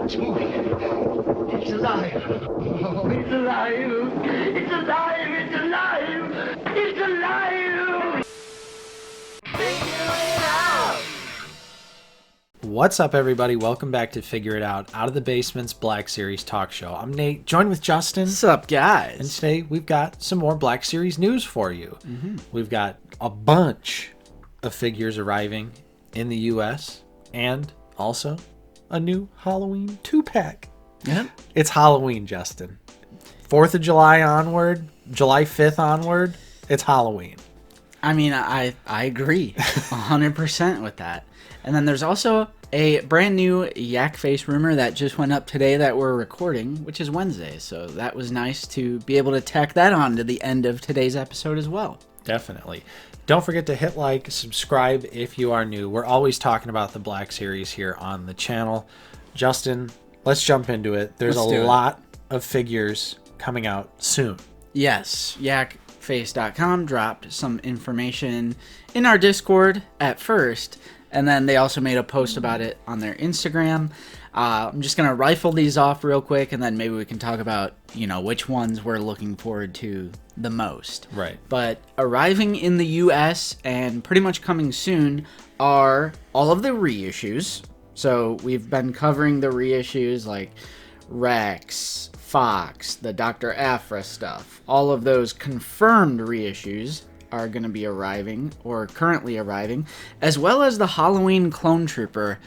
It's moving. It's alive. Oh, it's alive. It's alive. It's alive. It's alive. Figure it out. What's up, everybody? Welcome back to Figure It Out of the Basement's Black Series talk show. I'm Nate, joined with Justin. What's up, guys? And today we've got some more Black Series news for you. We've got a bunch of figures arriving in the U.S. and also a new Halloween 2-pack. Yeah. It's Halloween, Justin. 4th of July onward, July 5th onward, it's Halloween. I mean, I agree 100% with that. And then there's also a brand new yak face rumor that just went up today that we're recording, which is Wednesday. So that was nice to be able to tack that on to the end of today's episode as well. Definitely. Don't forget to hit like, subscribe if you are new. We're always talking about the Black Series here on the channel. Justin, let's jump into it. There's a lot of figures coming out soon. Yes, yakface.com dropped some information in our Discord at first, and then they also made a post about it on their Instagram. I'm just going to rifle these off real quick, and then maybe we can talk about, which ones we're looking forward to the most. Right. But arriving in the U.S. and pretty much coming soon are all of the reissues. So we've been covering the reissues like Rex, Fox, the Dr. Aphra stuff. All of those confirmed reissues are going to be arriving, or currently arriving, as well as the Halloween Clone Trooper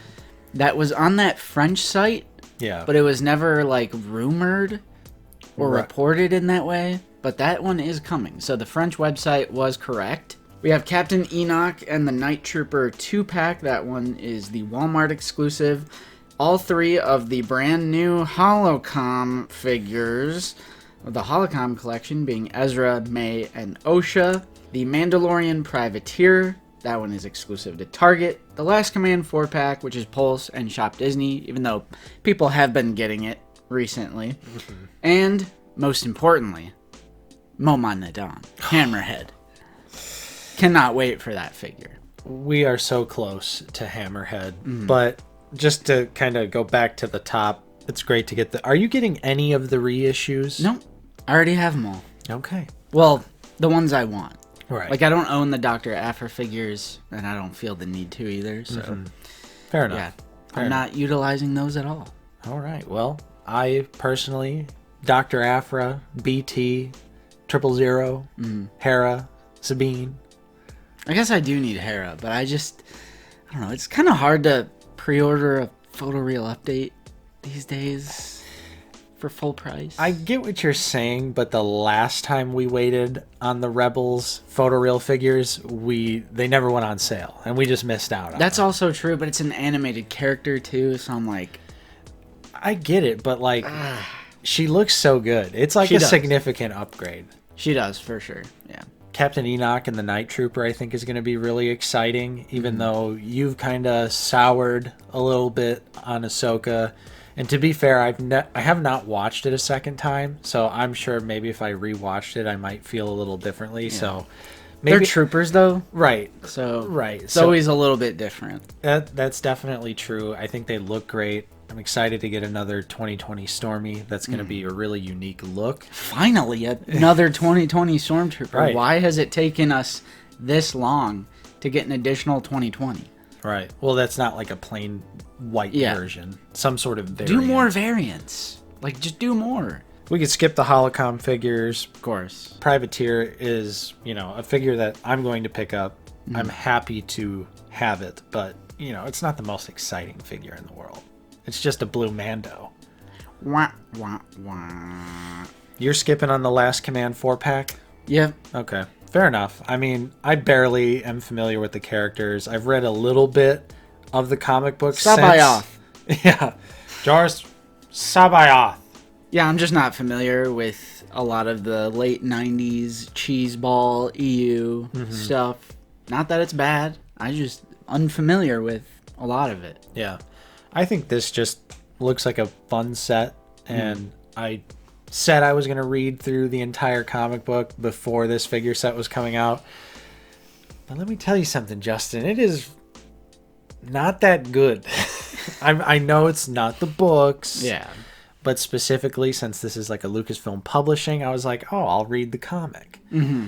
that was on that French site, but it was never rumored or reported in that way. But that one is coming. So the French website was correct. We have Captain Enoch and the Night Trooper 2-pack. That one is the Walmart exclusive. All three of the brand new Holocom figures of the Holocom collection being Ezra, May, and Osha. The Mandalorian Privateer. That one is exclusive to Target. The Last Command 4-pack, which is Pulse and Shop Disney, even though people have been getting it recently. And, most importantly, Moman Nadon, Hammerhead. Cannot wait for that figure. We are so close to Hammerhead, but just to kind of go back to the top, it's great to get Are you getting any of the reissues? No, I already have them all. Okay. Well, the ones I want. Right. I don't own the Dr. Aphra figures, and I don't feel the need to either, so... Fair enough. Yeah, I'm not utilizing those at all. All right. Well, I personally, Dr. Aphra, BT, 000, Hera, Sabine. I guess I do need Hera, but I don't know, it's kind of hard to pre-order a photoreal update these days for full price. I get what you're saying, but the last time we waited on the Rebels photoreal figures, they never went on sale, and we just missed out on That's them. also true, but it's an animated character too, so I'm like... I get it, but she looks so good. It's like significant upgrade. She does, for sure, yeah. Captain Enoch and the Night Trooper, I think, is going to be really exciting, even though you've kind of soured a little bit on Ahsoka. And to be fair, I have not watched it a second time, so I'm sure maybe if I rewatched it, I might feel a little differently. Yeah. So maybe they're troopers, though, right? So right, it's always a little bit different. That's definitely true. I think they look great. I'm excited to get another 2020 Stormy. That's going to be a really unique look. Finally, another 2020 Stormtrooper. Right. Why has it taken us this long to get an additional 2020? Right. Well, that's not like a plain white version. Some sort of variant. Do more variants. Just do more. We could skip the Holocom figures. Of course. Privateer is, a figure that I'm going to pick up. I'm happy to have it, but, it's not the most exciting figure in the world. It's just a blue Mando. Wah, wah, wah. You're skipping on the Last Command 4-pack? Yeah. Okay. Fair enough. I mean, I barely am familiar with the characters. I've read a little bit of the comic books. Sabayoth. Yeah. Jars Sabayoth. Yeah, I'm just not familiar with a lot of the late 90s cheeseball EU stuff. Not that it's bad. I just unfamiliar with a lot of it. Yeah. I think this just looks like a fun set, and I said I was going to read through the entire comic book before this figure set was coming out. But let me tell you something, Justin. It is not that good. I know it's not the books. Yeah. But specifically, since this is like a Lucasfilm publishing, I was like, oh, I'll read the comic. Mm-hmm.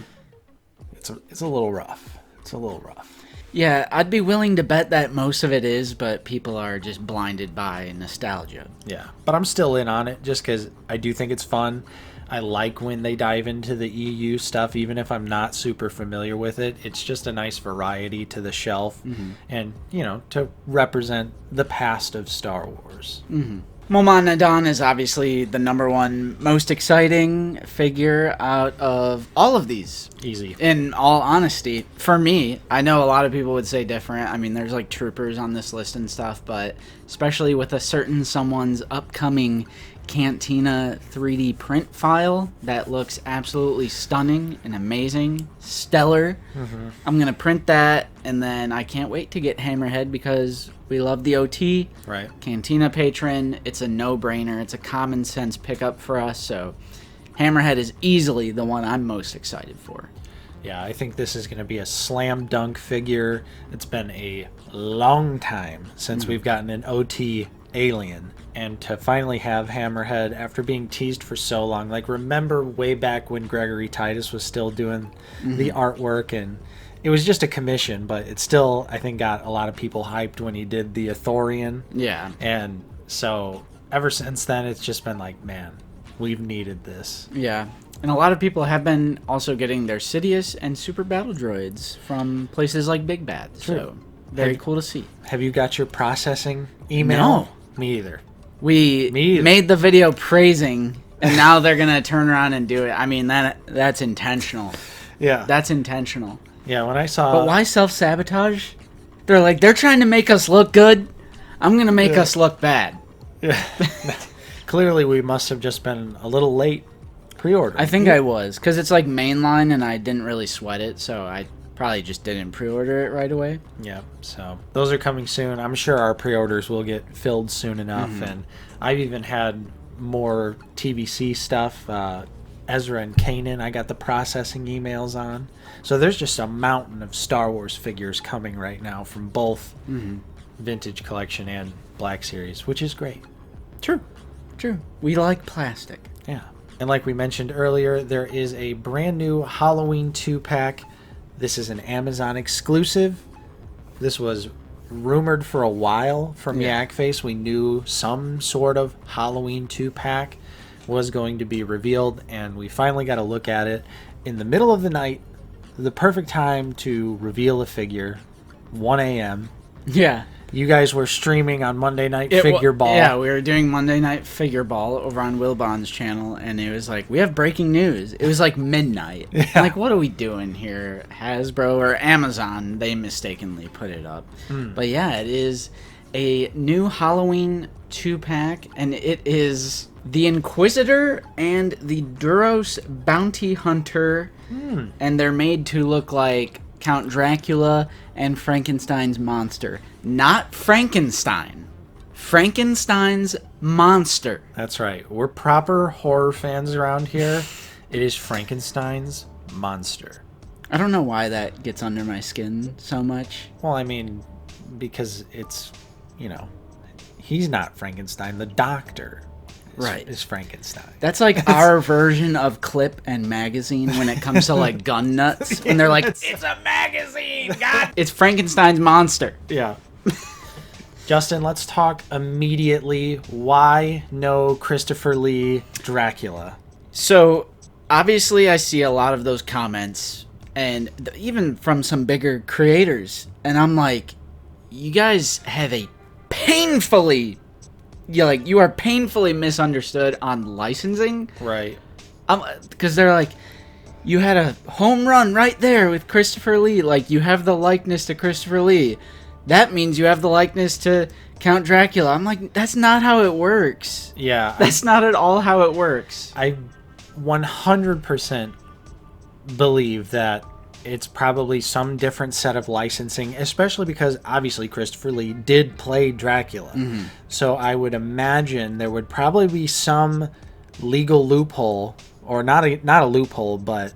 It's a little rough. It's a little rough. Yeah, I'd be willing to bet that most of it is, but people are just blinded by nostalgia. Yeah, but I'm still in on it just because I do think it's fun. I like when they dive into the EU stuff, even if I'm not super familiar with it. It's just a nice variety to the shelf and, to represent the past of Star Wars. Mm-hmm. Mol-Man Nadon is obviously the number one most exciting figure out of all of these. Easy. In all honesty, for me, I know a lot of people would say different. I mean, there's like troopers on this list and stuff, but especially with a certain someone's upcoming Cantina 3D print file that looks absolutely stunning and amazing, stellar. I'm going to print that, and then I can't wait to get Hammerhead because we love the OT. Right. Cantina patron, it's a no-brainer. It's a common sense pickup for us, so Hammerhead is easily the one I'm most excited for. Yeah, I think this is going to be a slam dunk figure. It's been a long time since we've gotten an OT alien. And to finally have Hammerhead after being teased for so long. Like, remember way back when Gregory Titus was still doing the artwork, and it was just a commission, but it still, I think, got a lot of people hyped when he did the Ithorian. Yeah. And so ever since then, it's just been like, man, we've needed this. Yeah. And a lot of people have been also getting their Sidious and Super Battle Droids from places like Big Bad. True. So, very cool to see. Have you got your processing email? No. Me either. We made the video praising, and now they're going to turn around and do it. I mean, that's intentional. Yeah. That's intentional. Yeah, when I saw... But why self-sabotage? They're trying to make us look good. I'm going to make us look bad. Yeah. Clearly, we must have just been a little late pre-ordering. I think I was, because it's like mainline, and I didn't really sweat it, so I probably just didn't pre-order it right away. Yeah, so those are coming soon. I'm sure our pre-orders will get filled soon enough, and I've even had more TVC stuff. Ezra and Kanan, I got the processing emails on. So there's just a mountain of Star Wars figures coming right now from both Vintage Collection and Black Series, which is great. True. We like plastic. Yeah. And like we mentioned earlier, there is a brand new Halloween 2-pack. This is an Amazon exclusive. This was rumored for a while from Yak Face. We knew some sort of Halloween 2-pack was going to be revealed, and we finally got a look at it in the middle of the night. The perfect time to reveal a figure, 1 a.m. Yeah. You guys were streaming on Monday Night Figure Ball. Yeah, we were doing Monday Night Figure Ball over on Will Bond's channel, and it was like, we have breaking news. It was like midnight. Yeah. Like, what are we doing here? Hasbro or Amazon, they mistakenly put it up. But yeah, it is a new Halloween 2-pack, and it is the Inquisitor and the Duros Bounty Hunter, and they're made to look like Count Dracula and Frankenstein's monster. Not Frankenstein. Frankenstein's monster. That's right. We're proper horror fans around here. It is Frankenstein's monster. I don't know why that gets under my skin so much. Well, I mean, because it's, he's not Frankenstein. The doctor is Frankenstein. That's like our version of Clip and Magazine when it comes to like gun nuts. When they're like, it's a magazine, God! It's Frankenstein's monster. Yeah. Justin, let's talk immediately. Why no Christopher Lee Dracula? So, obviously, I see a lot of those comments, and even from some bigger creators, and I'm like, you guys have a you are painfully misunderstood on licensing. Right. Because they're like, you had a home run right there with Christopher Lee. Like, you have the likeness to Christopher Lee. That means you have the likeness to Count Dracula. I'm like, that's not how it works. Yeah. That's not at all how it works. I 100% believe that it's probably some different set of licensing, especially because obviously Christopher Lee did play Dracula. So I would imagine there would probably be some legal loophole, or not a loophole, but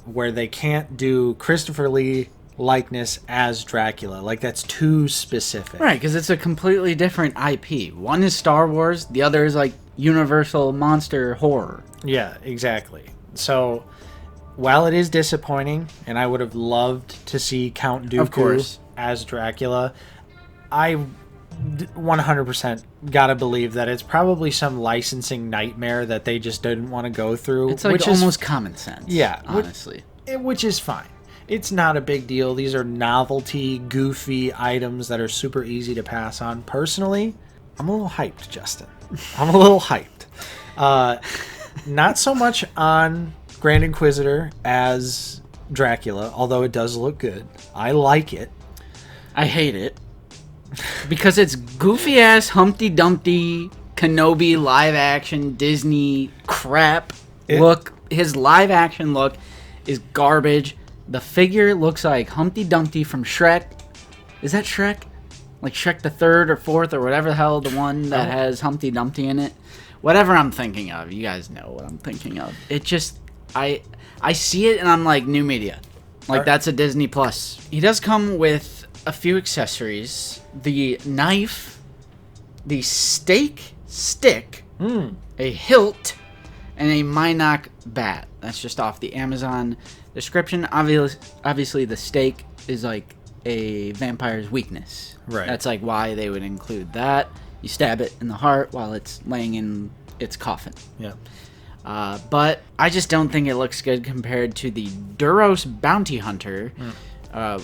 where they can't do Christopher Lee likeness as Dracula. Like, that's too specific. Right, because it's a completely different IP. One is Star Wars, the other is like Universal monster horror. Yeah, exactly. So, while it is disappointing, and I would have loved to see Count Of course. Dooku as Dracula, I 100% gotta believe that it's probably some licensing nightmare that they just didn't want to go through. It's like which almost common sense. Yeah, honestly. which is fine. It's not a big deal. These are novelty, goofy items that are super easy to pass on. Personally, I'm a little hyped, Justin. I'm a little hyped. Not so much on Grand Inquisitor as Dracula, although it does look good. I like it. I hate it. Because it's goofy ass Humpty Dumpty Kenobi live action Disney crap look. His live action look is garbage. The figure looks like Humpty Dumpty from Shrek. Is that Shrek? Like Shrek the third or fourth or whatever the hell, the one that has Humpty Dumpty in it. Whatever I'm thinking of. You guys know what I'm thinking of. It just, I see it and I'm like, new media. Like, that's a Disney Plus. He does come with a few accessories. The knife, the steak stick, a hilt, and a Minoc bat. That's just off the Amazon description. Obviously, the steak is like a vampire's weakness. Right. That's like why they would include that. You stab it in the heart while it's laying in its coffin. Yeah. But I just don't think it looks good compared to the Duros Bounty Hunter,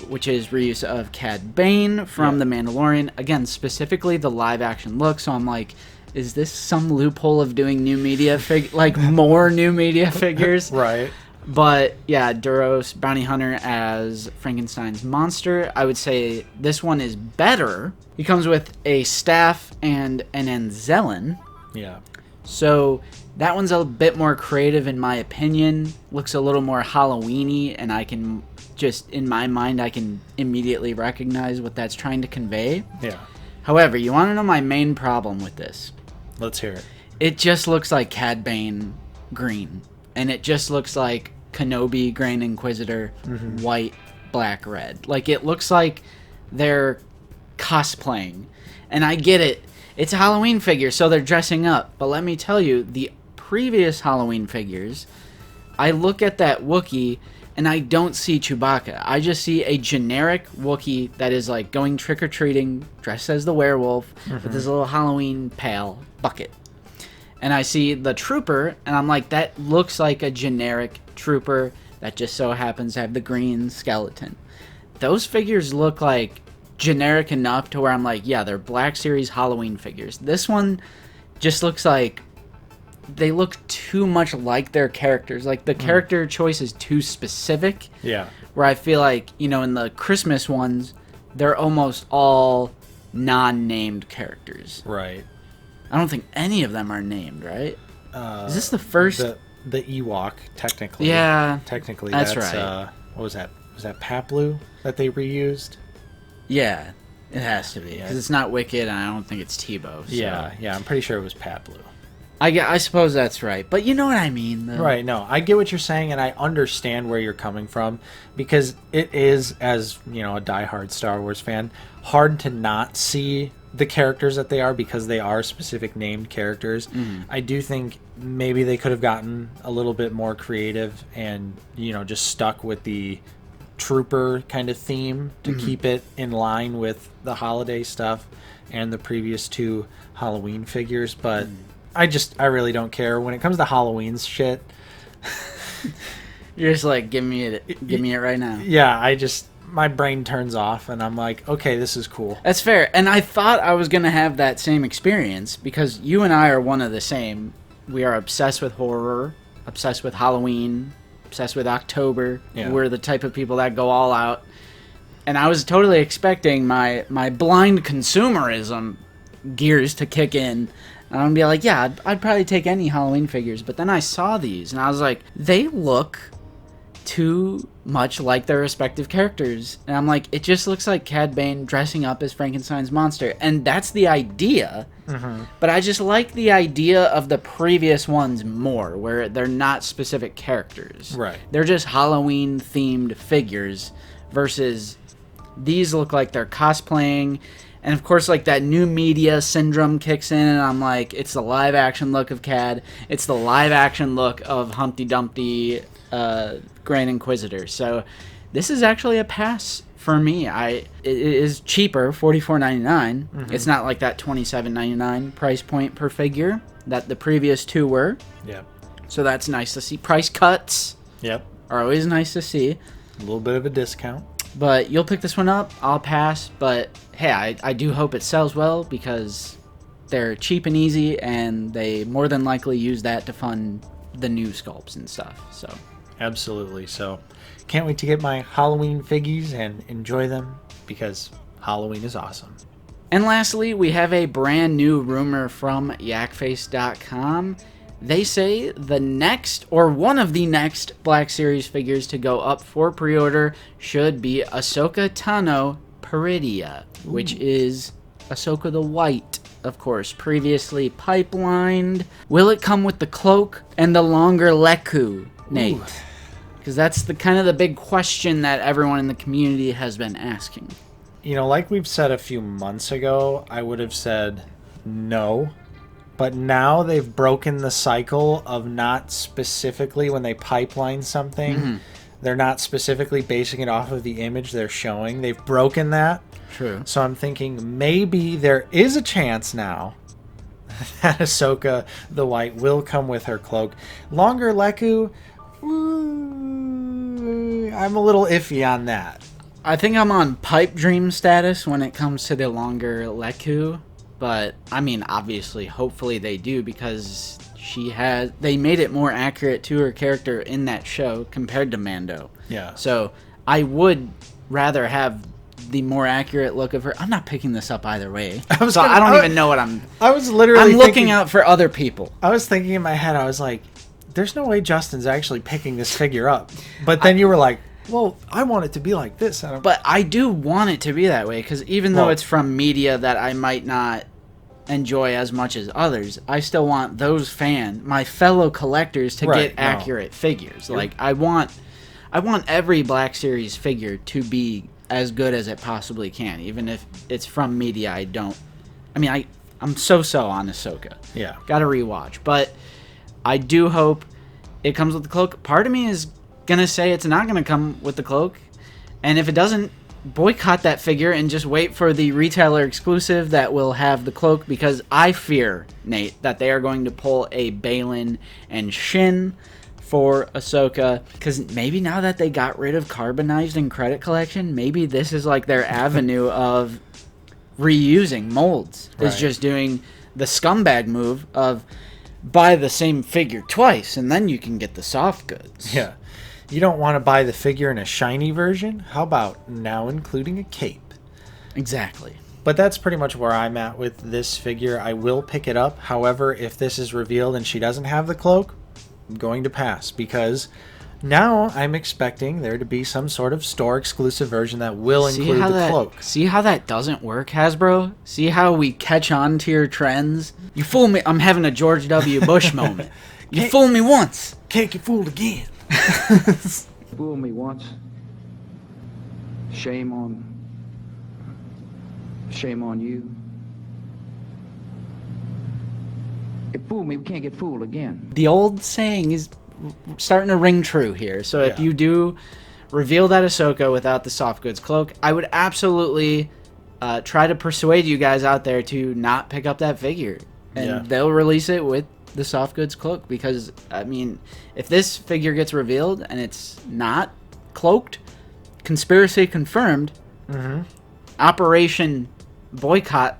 which is reuse of Cad Bane from The Mandalorian. Again, specifically the live-action look. So I'm like, is this some loophole of doing new media more new media figures? Right. But yeah, Duros Bounty Hunter as Frankenstein's monster. I would say this one is better. He comes with a staff and an Anzelin. Yeah. So that one's a bit more creative in my opinion. Looks a little more Halloween-y, and I can just, in my mind, I can immediately recognize what that's trying to convey. Yeah. However, you want to know my main problem with this? Let's hear it. It just looks like Cad Bane green. And it just looks like Kenobi Grand Inquisitor white, black, red. Like, it looks like they're cosplaying. And I get it. It's a Halloween figure, so they're dressing up. But let me tell you, the previous Halloween figures, I look at that Wookiee, and I don't see Chewbacca. I just see a generic Wookiee that is, like, going trick-or-treating, dressed as the werewolf, with his little Halloween pail bucket. And I see the trooper, and I'm like, that looks like a generic trooper that just so happens to have the green skeleton. Those figures look like generic enough to where I'm like, yeah, they're Black Series Halloween figures. This one just looks like they look too much like their characters. Like, the character choice is too specific. Yeah. Where I feel like, you know, in the Christmas ones, they're almost all non-named characters. Right. I don't think any of them are named, right? Is this the first? The Ewok, technically. Yeah. Technically, that's right. What was that? Was that Paplu that they reused? Yeah, it has to be. Because it's not Wicked, and I don't think it's Tebow. So. Yeah, I'm pretty sure it was Paplu. I suppose that's right. But you know what I mean, though. Right, no, I get what you're saying, and I understand where you're coming from, because it is, as, you know, a diehard Star Wars fan, hard to not see the characters that they are, because they are specific named characters. I do think maybe they could have gotten a little bit more creative and, you know, just stuck with the trooper kind of theme to keep it in line with the holiday stuff and the previous two Halloween figures. But I really don't care when it comes to Halloween's shit. You're just like, give me it right now. Yeah, my brain turns off and I'm like, okay, this is cool. That's fair. And I thought I was going to have that same experience because you and I are one of the same. We are obsessed with horror, obsessed with Halloween, obsessed with October. Yeah. We're the type of people that go all out. And I was totally expecting my blind consumerism gears to kick in. And I'm going to be like, yeah, I'd probably take any Halloween figures. But then I saw these and I was like, they look too much like their respective characters. And I'm like, it just looks like Cad Bane dressing up as Frankenstein's monster. And that's the idea. But I just like the idea of the previous ones more, where they're not specific characters. Right. They're just Halloween-themed figures versus these look like they're cosplaying. And of course, like, that new media syndrome kicks in, and I'm like, it's the live action look of Cad, it's the live action look of Humpty Dumpty, Grand Inquisitor. So this is actually a pass for me. It is cheaper, $44.99. Mm-hmm. It's not like that $27.99 price point per figure that the previous two were. Yep. So that's nice to see. Price cuts. Yep. Are always nice to see. A little bit of a discount. But you'll pick this one up. I'll pass. But hey, I do hope it sells well because they're cheap and easy, and they more than likely use that to fund the new sculpts and stuff. So absolutely. So can't wait to get my Halloween figgies and enjoy them because Halloween is awesome. And lastly, we have a brand new rumor from yakface.com. They say the next, or one of the next, Black Series figures to go up for pre-order should be Ahsoka Tano Peridia, which is Ahsoka the White, of course, previously pipelined. Will it come with the cloak and the longer Leku, Nate? Because that's the kind of the big question that everyone in the community has been asking. You know, like we've said a few months ago, I would have said no. But now they've broken the cycle of not specifically, when they pipeline something, they're not specifically basing it off of the image they're showing. They've broken that. True. So I'm thinking maybe there is a chance now that Ahsoka the White will come with her cloak. Longer Leku, I'm a little iffy on that. I think I'm on pipe dream status when it comes to the longer Leku. But, I mean, obviously, hopefully they do, because they made it more accurate to her character in that show compared to Mando. Yeah. So, I would rather have the more accurate look of her. I'm not picking this up either way. I don't even know what I'm looking out for other people. I was thinking in my head, I was like, there's no way Justin's actually picking this figure up. But then you were like, well, I want it to be like this. But I do want it to be that way, because even though it's from media that I might not enjoy as much as others, I still want those my fellow collectors to get accurate figures. Like, I want every Black Series figure to be as good as it possibly can, even if it's from media I'm so on Ahsoka. Yeah. Gotta rewatch. But I do hope it comes with the cloak. Part of me is gonna say it's not gonna come with the cloak, and if it doesn't, boycott that figure and just wait for the retailer exclusive that will have the cloak, because I fear, Nate, that they are going to pull a Balin and Shin for Ahsoka, because maybe now that they got rid of Carbonized and Credit Collection, maybe this is like their avenue of reusing molds. It's just doing the scumbag move of buy the same figure twice and then you can get the soft goods. Yeah. You don't want to buy the figure in a shiny version? How about now including a cape? Exactly. But that's pretty much where I'm at with this figure. I will pick it up. However, if this is revealed and she doesn't have the cloak, I'm going to pass, because now I'm expecting there to be some sort of store exclusive version that will include the cloak. See how that doesn't work, Hasbro? See how we catch on to your trends? You fool me. I'm having a George W. Bush moment. You fool me once. Can't get fooled again. Fool me once. Shame on you. If fool me, we can't get fooled again. The old saying is starting to ring true here. So if you do reveal that Ahsoka without the soft goods cloak, I would absolutely try to persuade you guys out there to not pick up that figure. And they'll release it with the soft goods cloak, because I mean, if this figure gets revealed and it's not cloaked, conspiracy confirmed. Operation boycott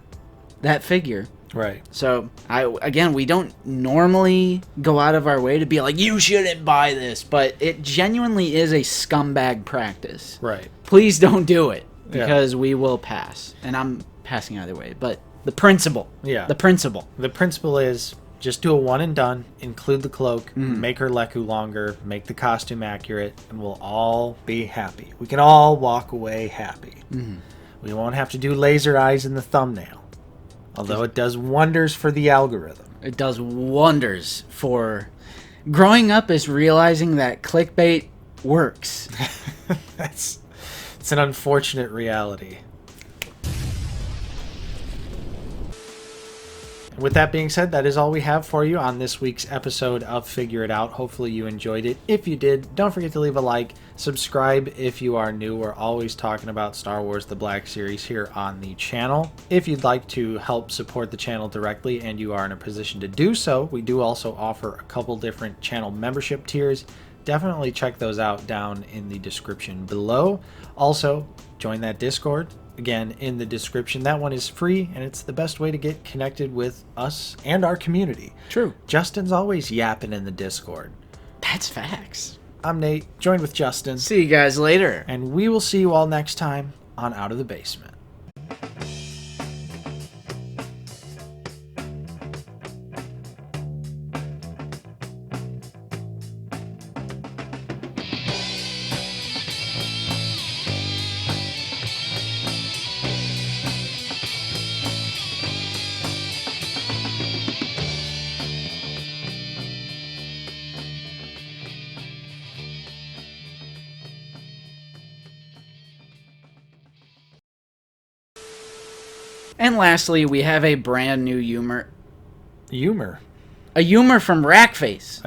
that figure. Right. So we don't normally go out of our way to be like, you shouldn't buy this, but it genuinely is a scumbag practice. Right. Please don't do it, because we will pass, and I'm passing either way. But the principle. The principle is just do a one and done, include the cloak, make her Leku longer, make the costume accurate, and we'll all be happy. We can all walk away happy. We won't have to do laser eyes in the thumbnail, although it does wonders for the algorithm. It does wonders for... Growing up is realizing that clickbait works. That's It's an unfortunate reality. With that being said, that is all we have for you on this week's episode of Figure It Out. Hopefully you enjoyed it. If you did, don't forget to leave a like. Subscribe if you are new. We're always talking about Star Wars The Black Series here on the channel. If you'd like to help support the channel directly and you are in a position to do so, we do also offer a couple different channel membership tiers. Definitely check those out down in the description below. Also, join that Discord. Again, in the description. That one is free, and it's the best way to get connected with us and our community. True. Justin's always yapping in the Discord. That's facts. I'm Nate, joined with Justin. See you guys later. And we will see you all next time on Out of the Basement. And lastly, we have a brand new humor. Humor. A humor from Rackface.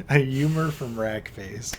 A humor from Rackface.